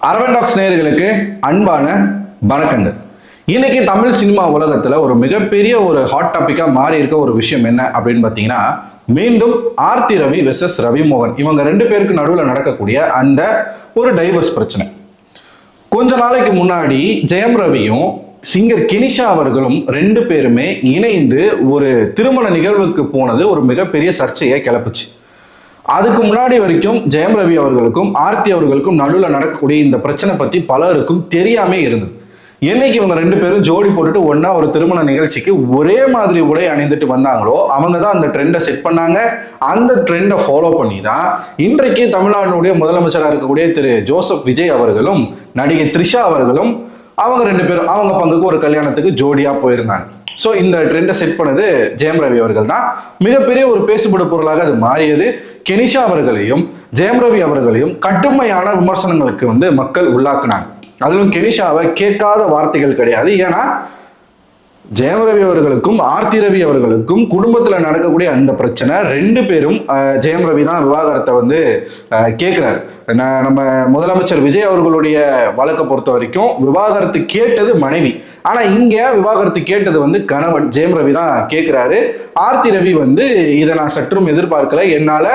அரவண்டாக்ஸ் நேயர்களுக்கு அன்பான வணக்கங்கள். இன்னைக்கு தமிழ் சினிமா உலகத்துல ஒரு மிகப்பெரிய ஒரு ஹாட் டாபிக்கா மாறி இருக்க ஒரு விஷயம் என்ன அப்படின்னு பாத்தீங்கன்னா, மீண்டும் ஆர்த்தி ரவி வெர்சஸ் ரவி மோகன் இவங்க ரெண்டு பேருக்கு நடுவில் நடக்கக்கூடிய அந்த ஒரு டைவர்ஸ் பிரச்சனை. கொஞ்ச நாளைக்கு முன்னாடி ஜெயம் ரவியும் சிங்கர் கெனிஷா அவர்களும் ரெண்டு பேருமே இணைந்து ஒரு திருமண நிகழ்வுக்கு போனது ஒரு மிகப்பெரிய சர்ச்சையை கிளப்புச்சு. அதுக்கு முன்னாடி வரைக்கும் ஜெயம் ரவி அவர்களுக்கும் ஆர்த்தி அவர்களுக்கும் நடுவில் நடக்கக்கூடிய இந்த பிரச்சனை பத்தி பலருக்கும் தெரியாமே இருந்தது. என்னைக்கு இவங்க ரெண்டு பேரும் ஜோடி போட்டுட்டு ஒன்னா ஒரு திருமண நிகழ்ச்சிக்கு ஒரே மாதிரி உடை அணிந்துட்டு வந்தாங்களோ அவங்க தான் அந்த ட்ரெண்டை செட் பண்ணாங்க. அந்த ட்ரெண்டை ஃபாலோ பண்ணி தான் இன்றைக்கு தமிழ்நாட்டினுடைய முதலமைச்சராக இருக்கக்கூடிய திரு ஜோசப் விஜய் அவர்களும் நடிகை த்ரிஷா அவர்களும் அவங்க ரெண்டு பேரும் அவங்க பங்குக்கு ஒரு கல்யாணத்துக்கு ஜோடியா போயிருந்தாங்க. ஸோ இந்த ட்ரெண்டை செட் பண்ணது ஜெயம் ரவி அவர்கள் தான். மிகப்பெரிய ஒரு பேசுபடு பொருளாக அது மாறியது. கெனிஷா அவர்களையும் ஜெயம் ரவி அவர்களையும் கடுமையான விமர்சனங்களுக்கு மக்கள் உள்ளாக்குனாங்க. அதிலும் கெனிஷாவை கேட்காத வார்த்தைகள் கிடையாது. ஏன்னா ஜெயம் ரவி அவர்களுக்கும் ஆர்த்தி ரவி அவர்களுக்கும் குடும்பத்தில் நடக்கக்கூடிய அந்த பிரச்சனை ரெண்டு பேரும் ஜெயம் ரவி தான் விவாகரத்தை கேட்கிறாரு. நம்ம முதலமைச்சர் விஜய் அவர்களுடைய வழக்கை பொறுத்த வரைக்கும் விவாகரத்து கேட்டது மனைவி, ஆனா இங்க விவாகரத்து கேட்டது கணவன் ஜெயம் ரவி தான் கேட்கிறாரு. ஆர்த்தி ரவி இதை நான் சற்றும் எதிர்பார்க்கல, என்னால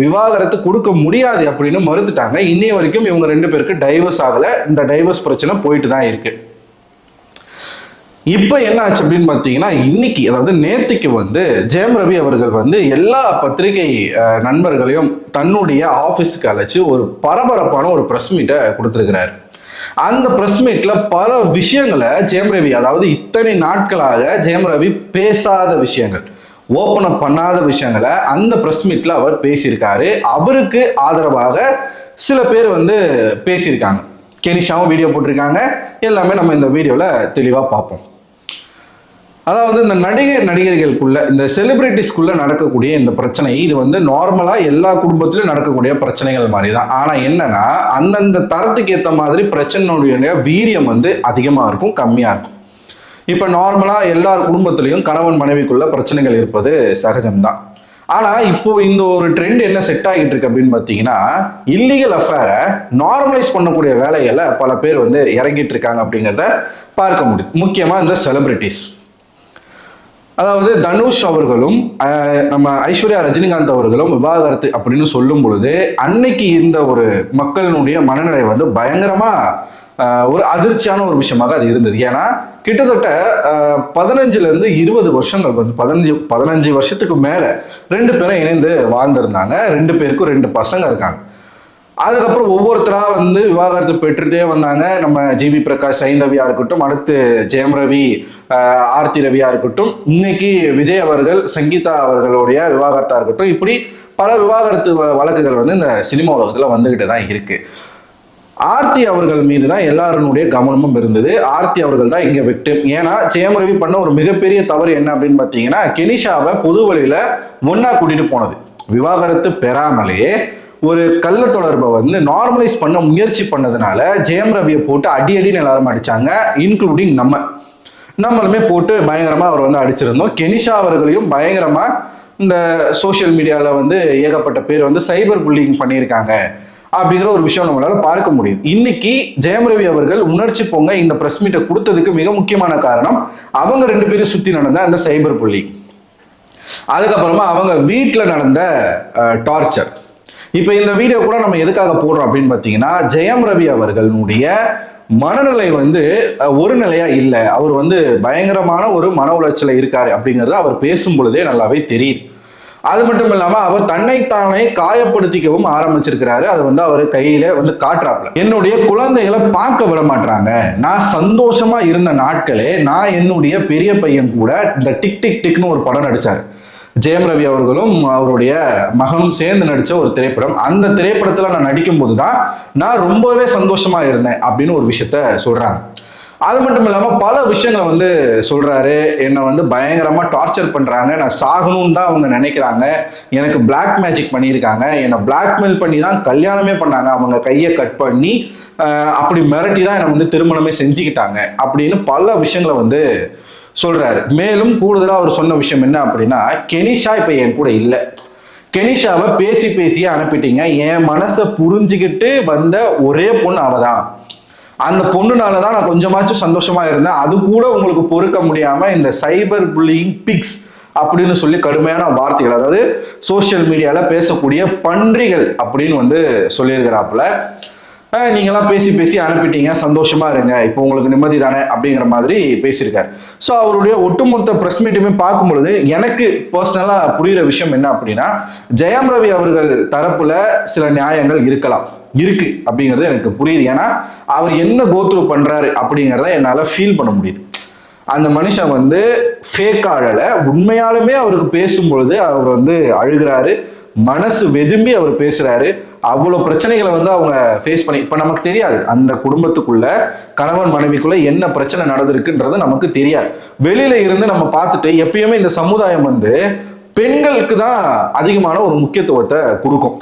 விவாகரத்து கொடுக்க முடியாது அப்படின்னு மறுத்துட்டாங்க. இன்னைய வரைக்கும் இவங்க ரெண்டு பேருக்கு டைவர்ஸ் ஆகல. இந்த டைவர்ஸ் பிரச்சனை போயிட்டு தான் இருக்கு. இப்ப என்ன ஆச்சு அப்படின்னு பாத்தீங்கன்னா, இன்னைக்கு அதாவது நேத்துக்கு ஜெயம் ரவி அவர்கள் எல்லா பத்திரிகை நண்பர்களையும் தன்னுடைய ஆபீஸ்க்கு அழைச்சு ஒரு பரபரப்பான ஒரு பிரஸ் மீட்டை கொடுத்திருக்கிறாரு. அந்த பிரஸ் மீட்ல பல விஷயங்களை ஜெயம் ரவி, அதாவது இத்தனை நாட்களாக ஜெயம் ரவி பேசாத விஷயங்கள், ஓபன் அப் பண்ணாத விஷயங்களை அந்த பிரஸ் மீட்ல அவர் பேசியிருக்காரு. அவருக்கு ஆதரவாக சில பேர் பேசியிருக்காங்க. கெனிஷாவும் வீடியோ போட்டிருக்காங்க. எல்லாமே நம்ம இந்த வீடியோல தெளிவா பார்ப்போம். அதாவது இந்த நடிகர்களுக்குள்ள இந்த செலிபிரிட்டிஸ்குள்ள நடக்கக்கூடிய இந்த பிரச்சனை இது நார்மலா எல்லா குடும்பத்திலும் நடக்கக்கூடிய பிரச்சனைகள் மாதிரி தான். ஆனா என்னன்னா, அந்தந்த தரத்துக்கு ஏற்ற மாதிரி பிரச்சனையுடைய வீரியம் அதிகமா இருக்கும், கம்மியா இருக்கும். இப்ப நார்மலா எல்லார் குடும்பத்திலையும் கணவன் மனைவிக்குள்ள பிரச்சனைகள் இருப்பது சகஜம்தான். ஆனா இப்போ இந்த ஒரு ட்ரெண்ட் என்ன செட் ஆகிட்டு இருக்கு அப்படின்னு பாத்தீங்கன்னா, இல்லீகல் அஃபேரை நார்மலைஸ் பண்ணக்கூடிய வேலைகளை பல பேர் இறங்கிட்டு இருக்காங்க அப்படிங்கிறத பார்க்க முடியும். முக்கியமா இந்த செலிபிரிட்டிஸ், அதாவது தனுஷ் அவர்களும் நம்ம ஐஸ்வர்யா ரஜினிகாந்த் அவர்களும் விவாகரத்து அப்படின்னு சொல்லும் பொழுது அன்னைக்கு இந்த ஒரு மக்களினுடைய மனநிலை பயங்கரமா ஒரு அதிர்ச்சியான ஒரு விஷயமாக அது இருந்தது. ஏன்னா கிட்டத்தட்ட 15-20 வருஷங்கள் 15 வருஷத்துக்கு மேல ரெண்டு பேரும் இணைந்து வாழ்ந்திருந்தாங்க. ரெண்டு பேருக்கும் 2 பசங்க இருக்காங்க. அதுக்கப்புறம் ஒவ்வொருத்தரா விவாகரத்து பெற்றுட்டே வந்தாங்க. நம்ம ஜிவி பிரகாஷ் சைந்தவியா இருக்கட்டும், அடுத்து ஜெயம் ரவி ஆர்த்தி ரவியா இருக்கட்டும், இன்னைக்கு விஜய் அவர்கள் சங்கீதா அவர்களுடைய விவாகரத்தா இருக்கட்டும், இப்படி பல விவாகரத்து வழக்குகள் இந்த சினிமா உலகத்துல வந்துகிட்டு தான் இருக்கு. ஆர்த்தி அவர்கள் மீது தான் எல்லாருடைய கவனமும் இருந்தது. ஆர்த்தி அவர்கள் தான் இங்க விக்டிம். ஏன்னா ஜெயம் ரவி பண்ண ஒரு மிகப்பெரிய தவறு என்ன அப்படின்னு பாத்தீங்கன்னா, கெனிஷாவை பொது வழியில ஒன்னா கூட்டிட்டு போனது. விவாகரத்து பெறாமலே ஒரு கள்ள தொடர்பை நார்மலைஸ் பண்ண முயற்சி பண்ணதுனால ஜெயம் ரவியை போட்டு அடின்னு எல்லாரும் அடிச்சாங்க, இன்க்ளூடிங் நம்மளுமே போட்டு பயங்கரமா அவர் அடிச்சிருந்தோம். கெனிஷா அவர்களையும் பயங்கரமா இந்த சோசியல் மீடியால ஏகப்பட்ட பேர் சைபர் புல்லிங் பண்ணியிருக்காங்க அப்படிங்கிற ஒரு விஷயம் நம்மளால பார்க்க முடியுது. இன்னைக்கு ஜெயம் ரவி அவர்கள் உணர்ச்சி பொங்க இந்த பிரஸ் மீட்டை கொடுத்ததுக்கு மிக முக்கியமான காரணம் அவங்க ரெண்டு பேரும் சுத்தி நடந்த அந்த சைபர் புல்லிங், அதுக்கப்புறமா அவங்க வீட்டுல நடந்த டார்ச்சர். இப்ப இந்த வீடியோ கூட நம்ம எதுக்காக போடுறோம் அப்படின்னு பாத்தீங்கன்னா, ஜெயம் ரவி அவர்களுடைய மனநிலை ஒரு நிலையா இல்லை. அவர் பயங்கரமான ஒரு மன உளைச்சல இருக்காரு அப்படிங்கிறது அவர் பேசும் பொழுதே நல்லாவே தெரியுது. அது மட்டும் இல்லாம அவர் தன்னைத்தானே காயப்படுத்திக்கவும் ஆரம்பிச்சிருக்கிறாரு. அது அவர் கையில காட்டுறாப்ல, என்னுடைய குழந்தைகளை பார்க்க விட மாட்டாங்க. நான் சந்தோஷமா இருந்த நாட்களே, நான் என்னுடைய பெரிய பையன் கூட இந்த டிக் டிக் டிக்னு ஒரு படம் நடிச்சாரு. ஜெயம் ரவி அவர்களும் அவருடைய மகனும் சேர்ந்து நடிச்ச ஒரு திரைப்படம். அந்த திரைப்படத்துல நான் நடிக்கும் போதுதான் நான் ரொம்பவே சந்தோஷமா இருந்தேன் அப்படின்னு ஒரு விஷயத்த சொல்றாங்க. அது மட்டும் இல்லாம பல விஷயங்களை சொல்றாரு. என்னை பயங்கரமா டார்ச்சர் பண்றாங்க, நான் சாகணும்னு தான் அவங்க நினைக்கிறாங்க, எனக்கு பிளாக் மேஜிக் பண்ணியிருக்காங்க, என்னை பிளாக்மெயில் பண்ணி தான் கல்யாணமே பண்ணாங்க, அவங்க கையை கட் பண்ணி அப்படி மிரட்டி தான் என்னை திருமணமே செஞ்சுக்கிட்டாங்க அப்படின்னு பல விஷயங்களை சொல்றாரு. மேலும் கூடுதலா அவர் சொன்ன விஷயம் என்ன அப்படின்னா, கெனிஷா இப்ப என் கூட இல்லை, கெனிஷாவை பேசி பேசியே அனுப்பிட்டீங்க. என் மனசை புரிஞ்சுக்கிட்டு வந்த ஒரே பொண்ணு அவதான். அந்த பொண்ணுனாலதான் நான் கொஞ்சமாச்சும் சந்தோஷமா இருந்தேன். அது கூட உங்களுக்கு பொறுக்க முடியாம இந்த சைபர் புல்லிங் பிக்ஸ் அப்படின்னு சொல்லி கடுமையான வார்த்தைகள், அதாவது சோசியல் மீடியால பேசக்கூடிய பன்றிகள் அப்படின்னு சொல்லியிருக்கிறாப்புல. நீங்களாம் பேசி பேசி அனுப்பிட்டீங்க, சந்தோஷமா இருங்க, இப்போ உங்களுக்கு நிம்மதி தானே அப்படிங்கிற மாதிரி பேசியிருக்காரு. ஸோ அவருடைய ஒட்டுமொத்த பிரஸ் மீட்டுமே பார்க்கும் பொழுது எனக்கு பர்சனலா புரியுற விஷயம் என்ன அப்படின்னா, ஜெயம் ரவி அவர்கள் தரப்புல சில நியாயங்கள் இருக்கு அப்படிங்கிறது எனக்கு புரியுது. ஏன்னா அவர் என்ன கோத்ரூ பண்றாரு அப்படிங்கிறத என்னால ஃபீல் பண்ண முடியுது. அந்த மனுஷன் ஃபேக் ஆடல, உண்மையாலுமே அவருக்கு பேசும்பொழுது அவர் அழுகிறாரு, மனசு வெதும்பி அவர் பேசுறாரு. அவ்வளவு பிரச்சனைகளை அவங்க ஃபேஸ் பண்ணி, இப்ப நமக்கு தெரியாது அந்த குடும்பத்துக்குள்ள கணவன் மனைவிக்குள்ள என்ன பிரச்சனை நடந்திருக்குன்றது நமக்கு தெரியாது. வெளியில இருந்து நம்ம பார்த்துட்டு, எப்பயுமே இந்த சமுதாயம் பெண்களுக்கு தான் அதிகமான ஒரு முக்கியத்துவத்தை கொடுக்கும்,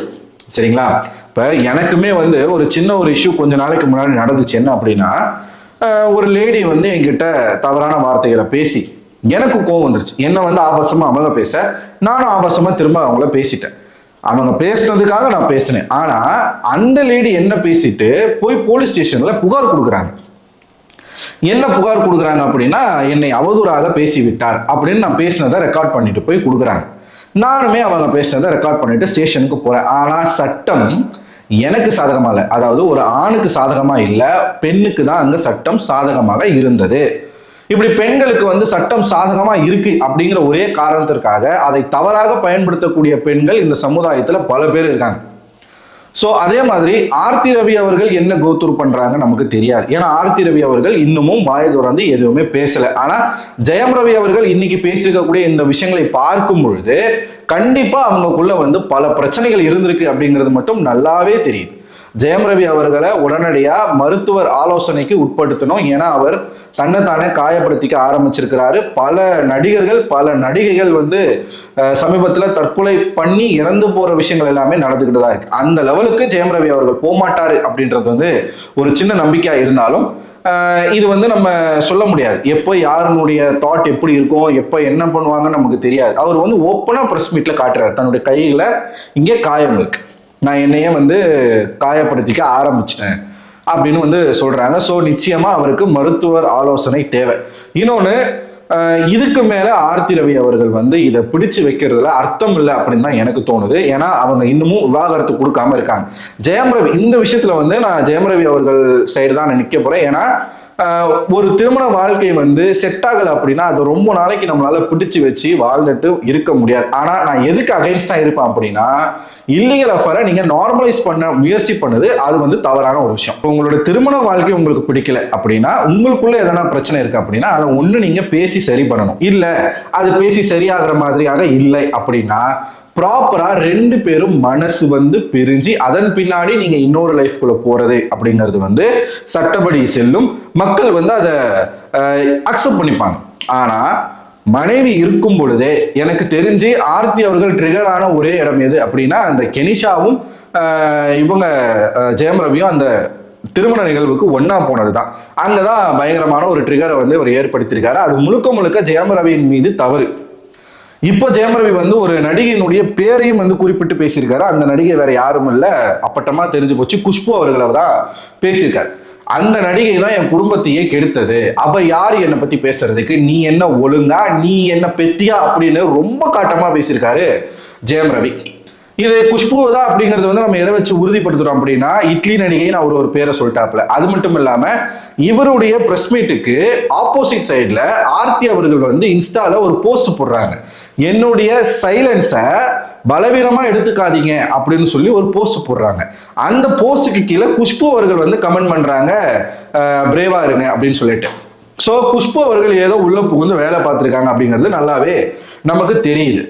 சரிங்களா? இப்ப எனக்குமே ஒரு சின்ன ஒரு இஷ்யூ கொஞ்ச நாளைக்கு முன்னாடி நடந்துச்சு. என்ன அப்படின்னா, ஒரு லேடி என்கிட்ட தவறான வார்த்தைகளை பேசி எனக்கு கோவம் வந்துருச்சு. என்ன ஆபாசமா அவங்க பேச, நானும் ஆபாசமா திரும்ப அவங்கள பேசிட்டேன். அவங்க பேசுனதுக்காக நான் பேசினேன். ஆனா அந்த லேடி என்ன பேசிட்டு போய் போலீஸ் ஸ்டேஷன்ல புகார் கொடுக்குறாங்க. என்ன புகார் கொடுக்குறாங்க அப்படின்னா, என்னை அவதூறாக பேசி விட்டார் அப்படின்னு நான் பேசினதை ரெக்கார்ட் பண்ணிட்டு போய் கொடுக்குறாங்க. நானுமே அவங்க பேசினதை ரெக்கார்ட் பண்ணிட்டு ஸ்டேஷனுக்கு போறேன். ஆனா சட்டம் எனக்கு சாதகமா இல்லை, அதாவது ஒரு ஆணுக்கு சாதகமா இல்லை, பெண்ணுக்கு தான் அங்க சட்டம் சாதகமாக இருந்தது. இப்படி பெண்களுக்கு சட்டம் சாதகமா இருக்கு அப்படிங்கிற ஒரே காரணத்திற்காக அதை தவறாக பயன்படுத்தக்கூடிய பெண்கள் இந்த சமுதாயத்துல பல பேர் இருக்காங்க. சோ அதே மாதிரி ஆர்த்தி ரவி அவர்கள் என்ன கோத்ரூ பண்றாங்க நமக்கு தெரியாது. ஏன்னா ஆர்த்தி ரவி அவர்கள் இன்னமும் வாயை திறந்து எதுவுமே பேசல. ஆனா ஜெயம் ரவி அவர்கள் இன்னைக்கு பேசியிருக்கக்கூடிய இந்த விஷயங்களை பார்க்கும் பொழுது கண்டிப்பா அவங்களுக்குள்ள பல பிரச்சனைகள் இருந்திருக்கு அப்படிங்கிறது மட்டும் நல்லாவே தெரியுது. ஜெயம் ரவி அவர்களை உடனடியா மருத்துவர் ஆலோசனைக்கு உட்படுத்தணும். ஏன்னா அவர் தன்னைத்தானே காயப்படுத்திக்க ஆரம்பிச்சிருக்கிறாரு. பல நடிகர்கள் பல நடிகைகள் சமீபத்தில் தற்கொலை பண்ணி இறந்து போற விஷயங்கள் எல்லாமே நடந்துகிட்டு தான் இருக்கு. அந்த லெவலுக்கு ஜெயம் ரவி அவர்கள் போகமாட்டாரு அப்படின்றது ஒரு சின்ன நம்பிக்கையா இருந்தாலும் இது நம்ம சொல்ல முடியாது. எப்போ யாருடைய தாட் எப்படி இருக்கும், எப்போ என்ன பண்ணுவாங்கன்னு நமக்கு தெரியாது. அவர் ஓப்பனா பிரஸ் மீட்ல காட்டுறாரு, தன்னுடைய கையில இங்கே காயம் இருக்கு, நான் என்னையே காயப்படுத்திக்க ஆரம்பிச்சிட்டேன் அப்படின்னு சொல்றாங்க. ஸோ நிச்சயமா அவருக்கு மருத்துவர் ஆலோசனை தேவை. இன்னொன்று, இதுக்கு மேல ஆர்த்தி ரவி அவர்கள் இதை பிடிச்சு வைக்கிறதுல அர்த்தம் இல்லை அப்படின்னு தான் எனக்கு தோணுது. ஏன்னா அவங்க இன்னமும் விவாகரத்து கொடுக்காம இருக்காங்க. ஜெயம் ரவி இந்த விஷயத்துல நான் ஜெயம் ரவி அவர்கள் சைடு தான் நான் நிற்க போறேன். ஏன்னா ஒரு திருமண வாழ்க்கை செட் ஆகலை அப்படின்னா அது ரொம்ப நாளைக்கு நம்மளால பிடிச்சு வச்சு வாழ்ந்துட்டு இருக்க முடியாது. ஆனா நான் எதுக்கு அகைன்ஸ்டா இருப்பேன் அப்படின்னா, இல்லீகல் அஃபரை நீங்க நார்மலைஸ் பண்ண முயற்சி பண்ணுது அது தவறான ஒரு விஷயம். உங்களோட திருமண வாழ்க்கை உங்களுக்கு பிடிக்கல அப்படின்னா, உங்களுக்குள்ள எதனா பிரச்சனை இருக்கு அப்படின்னா அதை ஒண்ணு நீங்க பேசி சரி பண்ணணும். இல்ல அது பேசி சரியாகிற மாதிரியாக இல்லை அப்படின்னா ப்ராப்பரா ரெண்டு பேரும் மனசு பிரிஞ்சு அதன் பின்னாடி நீங்க இன்னொரு லைஃப்குள்ள போறது அப்படிங்கிறது சட்டப்படி செல்லும். மக்கள் அதை அக்செப்ட் பண்ணிப்பாங்க. ஆனா மனைவி இருக்கும் பொழுதே எனக்கு தெரிஞ்சு ஆர்த்தி அவர்கள் ட்ரிகர் ஆன ஒரே இடம் எது அப்படின்னா, அந்த கெனிஷாவும் இவங்க ஜெயம் ரவியும் அந்த திருமண நிகழ்வுக்கு ஒன்னா போனதுதான். அங்கதான் பயங்கரமான ஒரு ட்ரிகரை அவர் ஏற்படுத்தியிருக்காரு. அது முழுக்க முழுக்க ஜெயம் ரவியின் மீது தவறு. இப்போ ஜெயம் ரவி ஒரு நடிகையினுடைய பேரையும் குறிப்பிட்டு பேசியிருக்காரு. அந்த நடிகை வேற யாரும் இல்ல, அப்பட்டமா தெரிஞ்சு போச்சு, குஷ்பு அவர்களை தான் பேசியிருக்காரு. அந்த நடிகை தான் என் குடும்பத்தையே கெடுத்தது, அவ யாரு என்னை பத்தி பேசுறதுக்கு, நீ என்ன ஒழுங்கா, நீ என்ன பெத்தியா அப்படின்னு ரொம்ப காட்டமா பேசியிருக்காரு ஜெயம் ரவி. இது குஷ்பு தான் அப்படிங்கிறது நம்ம எதை வச்சு உறுதிப்படுத்துறோம் அப்படின்னா, இட்லி நடிகைன்னு அவர் ஒரு பேரை சொல்லிட்டாப்ல. அது மட்டும் இல்லாம இவருடைய பிரஸ் மீட்டுக்கு ஆப்போசிட் சைட்ல ஆர்த்தி அவர்கள் இன்ஸ்டால ஒரு போஸ்ட் போடுறாங்க, என்னுடைய சைலன்ஸை பலவீனமா எடுத்துக்காதீங்க அப்படின்னு சொல்லி ஒரு போஸ்ட் போடுறாங்க. அந்த போஸ்டுக்கு கீழே குஷ்பு அவர்கள் கமெண்ட் பண்றாங்க, பிரேவா இருங்க அப்படின்னு சொல்லிட்டு. ஸோ குஷ்பு அவர்கள் ஏதோ உள்ள புகுந்து வேலை பார்த்துருக்காங்க அப்படிங்கிறது நல்லாவே நமக்கு தெரியுது.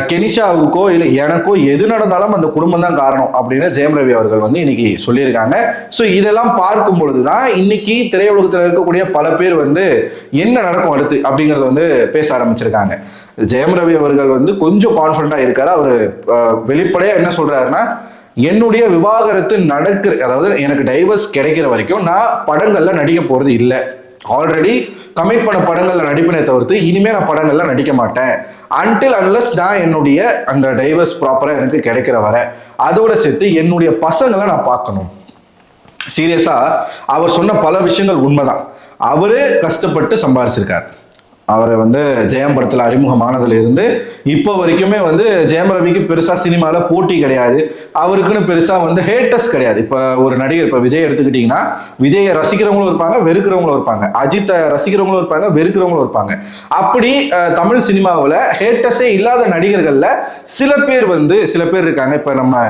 கெனிஷாவுக்கோ இல்லை எனக்கோ எது நடந்தாலும் அந்த குடும்பம் தான் காரணம் அப்படின்னு ஜெயம் ரவி அவர்கள் இன்னைக்கு சொல்லியிருக்காங்க. ஸோ இதெல்லாம் பார்க்கும் பொழுதுதான் இன்னைக்கு திரையுலகத்தில் இருக்கக்கூடிய பல பேர் என்ன நடக்கும் அடுத்து அப்படிங்கறத பேச ஆரம்பிச்சிருக்காங்க. ஜெயம் ரவி அவர்கள் கொஞ்சம் கான்ஃபிடண்டா இருக்காரு. அவர் வெளிப்படையா என்ன சொல்றாருன்னா, என்னுடைய விவாகரத்து நடக்கிற, அதாவது எனக்கு டைவர்ஸ் கிடைக்கிற வரைக்கும் நான் படங்கள்ல நடிக்க போறது இல்லை. ஆல்ரெடி கமிட் பண்ண படங்கள்ல நடிப்பினை தவிர்த்து இனிமே நான் படங்கள்ல நடிக்க மாட்டேன் அன்டில் அன்லஸ் நான் என்னுடைய அந்த டைவர்ஸ் ப்ராப்பரா எனக்கு கிடைக்கிற வரை அதோட சேர்த்து என்னுடைய பசங்களை நான் பார்க்கணும். சீரியஸா அவர் சொன்ன பல விஷயங்கள் உண்மைதான். அவரு கஷ்டப்பட்டு சம்பாதிச்சிருக்காரு. அவரை வந்து ஜெயம் படத்தில் அறிமுகமானதுல இருந்து இப்போ வரைக்குமே வந்து ஜெயம் ரவிக்கு பெருசா சினிமால போட்டி கிடையாது. அவருக்குன்னு பெருசா வந்து ஹேட்டர்ஸ் கிடையாது. இப்போ ஒரு நடிகர் இப்போ விஜய் எடுத்துக்கிட்டீங்கன்னா விஜயை ரசிக்கிறவங்களும் இருப்பாங்க, வெறுக்கிறவங்களும் இருப்பாங்க. அஜித்தை ரசிக்கிறவங்களும் இருப்பாங்க, வெறுக்கிறவங்களும் இருப்பாங்க. அப்படி தமிழ் சினிமாவில் ஹேட்டர்ஸே இல்லாத நடிகர்கள்ல சில பேர் இருக்காங்க. இப்போ நம்ம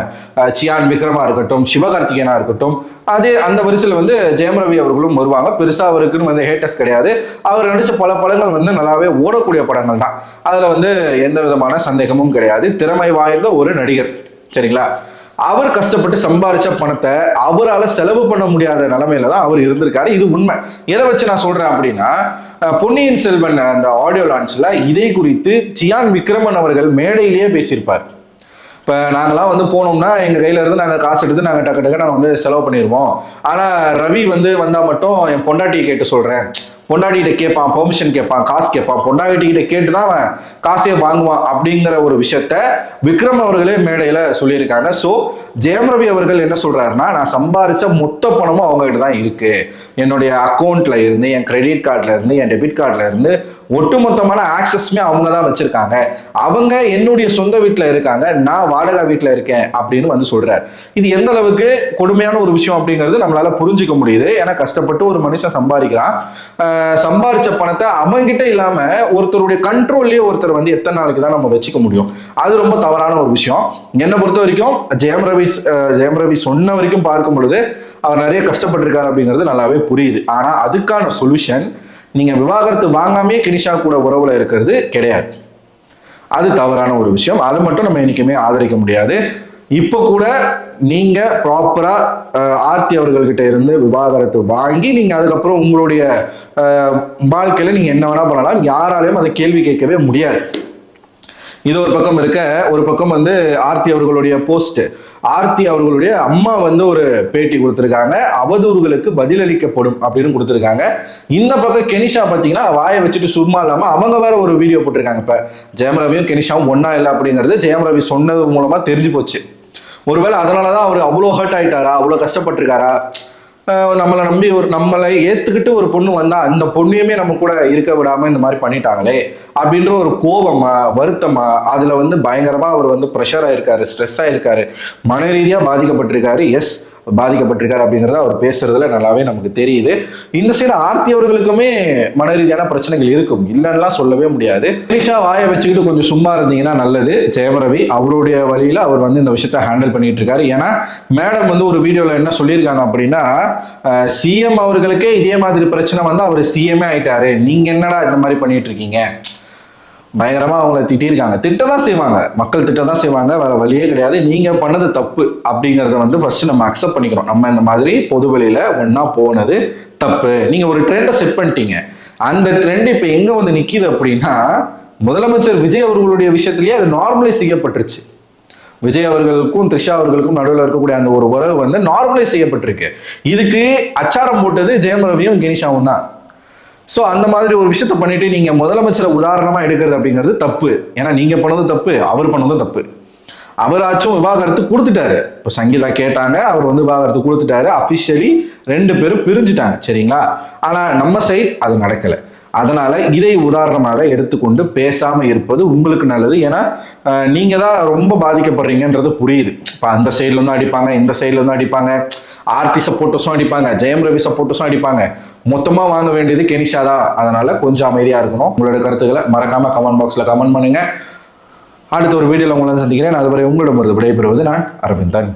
சியான் விக்ரமா இருக்கட்டும், சிவகார்த்திகேயனா இருக்கட்டும், அதே அந்த வரிசையில் வந்து ஜெயம் ரவி அவர்களும் வருவாங்க. பெருசா அவருக்குன்னு வந்து ஹேட்டர்ஸ் கிடையாது. அவர் நடிச்ச பல படங்கள் வந்து நல்லாவே ஓடக்கூடிய படங்கள் தான். அதுல வந்து எந்த விதமான சந்தேகமும் கிடையாது. திறமை வாய்ந்த ஒரு நடிகர், சரிங்களா? அவர் கஷ்டப்பட்டு சம்பாதிச்ச பணத்தை அவரால் செலவு பண்ண முடியாத நிலைமையில தான் அவர் இருந்திருக்காரு. இது உண்மை. எதை வச்சு நான் சொல்றேன் அப்படின்னா, பொன்னியின் செல்வன் அந்த ஆடியோ லான்ச்ல இதை குறித்து சியான் விக்ரமன் அவர்கள் மேடையிலேயே பேசியிருப்பார். இப்போ நாங்களாம் வந்து போனோம்னா எங்கள் கையில இருந்து நாங்கள் காசு எடுத்து நாங்கள் டக்கு நாங்கள் வந்து செலவு பண்ணிடுவோம். ஆனால் ரவி வந்து வந்தால் மட்டும் என் பொண்டாட்டியை கேட்டு சொல்கிறேன், பொண்டாட்டிகிட்ட கேட்பான், பெர்மிஷன் கேட்பான், காசு கேட்பான், பொண்டாட்டிகிட்ட கேட்டு தான் அவன் காசே வாங்குவான் அப்படிங்கிற ஒரு விஷயத்த விக்ரம் அவர்களே மேடையில் சொல்லியிருக்காங்க. ஸோ ஜெயம் ரவி அவர்கள் என்ன சொல்றாருன்னா, நான் சம்பாதிச்ச மொத்த பணமும் அவங்ககிட்ட தான் இருக்கு. என்னுடைய அக்கௌண்ட்ல இருந்து, என் கிரெடிட் கார்டுல இருந்து, என் டெபிட் கார்டுல இருந்து ஒட்டுமொத்தமான ஆக்சஸ்மே அவங்க தான் வச்சிருக்காங்க. அவங்க என்னுடைய சொந்த வீட்டில் இருக்காங்க, நான் வாடகை வீட்டில் இருக்கேன் அப்படின்னு வந்து சொல்றாரு. இது எந்த அளவுக்கு கொடுமையான ஒரு விஷயம் அப்படிங்கிறது நம்மளால புரிஞ்சுக்க முடியுது. ஏன்னா கஷ்டப்பட்டு ஒரு மனுஷன் சம்பாதிக்கிறான். சம்பாதிச்ச பணத்தை அவங்கிட்ட இல்லாம ஒருத்தருடைய கண்ட்ரோல்லயே ஒருத்தர் வந்து எத்தனை நாளைக்கு தான் நம்ம வச்சுக்க முடியும்? அது ரொம்ப தவறான ஒரு விஷயம். என்னை பொறுத்த வரைக்கும் ஜெயம் ரவி சொன்ன வரைக்கும் பார்க்கும் பொழுது அவர் நிறைய கஷ்டப்பட்டிருக்காரு அப்படிங்கிறது நல்லாவே புரியுது. ஆனா அதுக்கான சொல்யூஷன் நீங்க விவாகரத்து வாங்காமே கினிஷா கூட உறவுல இருக்கிறது கிடையாது. அது தவறான ஒரு விஷயம். அதை மட்டும் நம்ம என்னைக்குமே ஆதரிக்க முடியாது. இப்போ கூட நீங்க ப்ராப்பரா ஆர்த்தி அவர்கள்கிட்ட இருந்து விவாகரத்து வாங்கி நீங்க அதுக்கப்புறம் உங்களுடைய வாழ்க்கையில நீங்க என்ன வேணா பண்ணலாம். யாராலையும் அதை கேள்வி கேட்கவே முடியாது. இது ஒரு பக்கம் இருக்க, ஒரு பக்கம் வந்து ஆர்த்தி அவர்களுடைய போஸ்ட், ஆர்த்தி அவர்களுடைய அம்மா வந்து ஒரு பேட்டி கொடுத்திருக்காங்க, அவதூறுகளுக்கு பதிலளிக்கப்படும் அப்படின்னு கொடுத்திருக்காங்க. இந்த பக்கம் கெனிஷா பார்த்தீங்கன்னா வாயை வச்சுட்டு சும்மா இல்லாம அவங்க வேற ஒரு வீடியோ போட்டிருக்காங்க. இப்ப ஜெயம் ரவியும் கெனிஷாவும் ஒன்னா இல்லை அப்படிங்கிறது ஜெயம் ரவி சொன்னது மூலமா தெரிஞ்சு போச்சு. ஒருவேளை அதனாலதான் அவர் அவ்வளோ ஹர்ட் ஆயிட்டாரா, அவ்வளோ கஷ்டப்பட்டிருக்காரா? நம்மளை ஏத்துக்கிட்டு ஒரு பொண்ணு வந்தா அந்த பொண்ணையுமே நம்ம கூட இருக்க விடாம இந்த மாதிரி பண்ணிட்டாங்களே அப்படின்ற ஒரு கோபமா, வருத்தமா, அதுல வந்து பயங்கரமா அவர் வந்து ப்ரெஷர் ஆயிருக்காரு, ஸ்ட்ரெஸ் ஆயிருக்காரு, மன ரீதியா பாதிக்கப்பட்டிருக்காரு. எஸ், பாதிக்கப்பட்டிருக்காரு அப்படிங்கறத அவர் பேசுறதுல நல்லாவே நமக்கு தெரியுது. இந்த சைடு ஆர்த்தி அவர்களுக்குமே மன ரீதியான பிரச்சனைகள் இருக்கும், இல்லைன்னா சொல்லவே முடியாது. கனிஷா வாயை வச்சுக்கிட்டு கொஞ்சம் சும்மா இருந்தீங்கன்னா நல்லது. ஜெயம் ரவி அவருடைய வழியில அவர் வந்து இந்த விஷயத்த ஹேண்டில் பண்ணிட்டு இருக்காரு. ஏன்னா மேடம் வந்து ஒரு வீடியோல என்ன சொல்லியிருக்காங்க அப்படின்னா, சிஎம் அவர்களுக்கே இதே மாதிரி பிரச்சனை வந்து அவர் சிஎம்ஏ ஆயிட்டாரு, நீங்க என்னடா இந்த மாதிரி பண்ணிட்டு இருக்கீங்க, பயங்கரமா அவங்கள திட்டிருக்காங்க. திட்டதான் செய்வாங்க, மக்கள் திட்டதான் செய்வாங்க, வேற வழியே கிடையாது. நீங்க பண்ணது தப்பு அப்படிங்கறத வந்து ஃபர்ஸ்ட் நம்ம அக்செப்ட் பண்ணிக்கிறோம். நம்ம இந்த மாதிரி பொது வெளியில ஒன்னா போனது தப்பு. நீங்க ஒரு ட்ரெண்டை செட் பண்ணிட்டீங்க. அந்த ட்ரெண்ட் இப்ப எங்க வந்து நிக்குது அப்படின்னா, முதலமைச்சர் விஜய் அவர்களுடைய விஷயத்திலேயே அது நார்மலைஸ் செய்யப்பட்டுருச்சு. விஜய் அவர்களுக்கும் த்ரிஷா அவர்களுக்கும் நடுவில் இருக்கக்கூடிய அந்த ஒரு உறவு வந்து நார்மலைஸ் செய்யப்பட்டிருக்கு. இதுக்கு அச்சாரம் போட்டது ஜெயம் ரவியும் கெனிஷாவும் தான். ஸோ அந்த மாதிரி ஒரு விஷயத்த பண்ணிட்டு நீங்க முதலமைச்சரை உதாரணமா எடுக்கிறது அப்படிங்கிறது தப்பு. ஏன்னா நீங்க பண்ணதும் தப்பு, அவர் பண்ணதும் தப்பு. அவராச்சும் விவாகரத்து கொடுத்துட்டாரு. இப்போ சங்கீதா கேட்டாங்க, அவர் வந்து விவாகரத்து கொடுத்துட்டாரு. அபிஷியலி 2 பேரும் பிரிஞ்சுட்டாங்க, சரிங்களா? ஆனா நம்ம சைட் அது நடக்கல. அதனால இதை உதாரணமாக எடுத்துக்கொண்டு பேசாம இருப்பது உங்களுக்கு நல்லது. ஏன்னா நீங்க தான் ரொம்ப பாதிக்கப்படுறீங்கன்றது புரியுது. இப்போ அந்த சைட்ல இருந்து அடிப்பாங்க, இந்த சைட்ல இருந்து அடிப்பாங்க, ஆர்த்தி சப்போர்ட்டர்ஸும் அடிப்பாங்க, ஜெயம் ரவி சப்போர்ட்டர்ஸும் அடிப்பாங்க. மொத்தமா வாங்க வேண்டியது கெனிஷா தான். அதனால கொஞ்சம் அமைதியா இருக்கணும். உங்களோட கருத்துக்களை மறக்காம கமெண்ட் பாக்ஸ்ல கமெண்ட் பண்ணுங்க. அடுத்த ஒரு வீடியோல உங்களை சந்திக்கிறேன். அதுவரை உங்களிடம் விடைபெறுவது நான் அரவிந்தன்.